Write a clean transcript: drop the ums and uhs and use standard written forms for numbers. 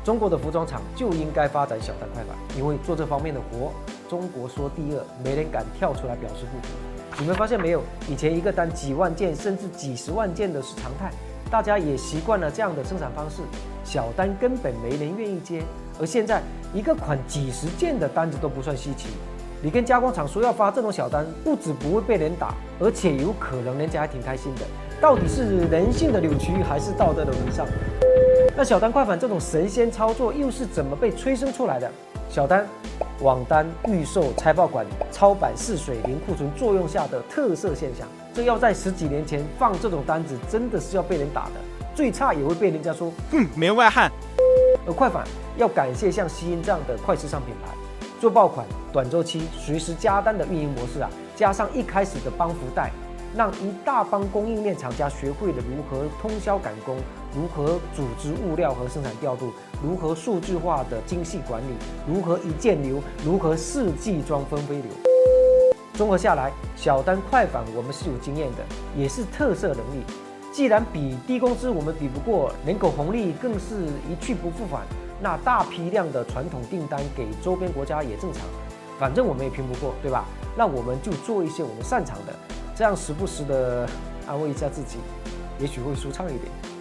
中国的服装厂就应该发展小单快板，因为做这方面的活，中国说第二，没人敢跳出来表示不服。你们发现没有？以前一个单几万件甚至几十万件的是常态，大家也习惯了这样的生产方式，小单根本没人愿意接。而现在一个款几十件的单子都不算稀奇，你跟加工厂说要发这种小单，不止不会被人打，而且有可能人家还挺开心的。到底是人性的扭曲还是道德的沦丧？那小单快板这种神仙操作又是怎么被催生出来的？小单、网单、预售、财报管理、超版试水、零库存作用下的特色现象。这要在10几年前放这种单子，真的是要被人打的，最差也会被人家说没外汉。而快反要感谢像西音这样的快时尚品牌，做爆款、短周期、随时加单的运营模式啊，加上一开始的帮扶带，让一大帮供应链厂家学会了如何通宵赶工，如何组织物料和生产调度，如何数据化的精细管理，如何一件流，如何四季装分飞流。综合下来，小单快反我们是有经验的，也是特色能力。既然比低工资我们比不过，人口红利更是一去不复返，那大批量的传统订单给周边国家也正常。反正我们也拼不过，对吧？那我们就做一些我们擅长的，这样时不时的安慰一下自己，也许会舒畅一点。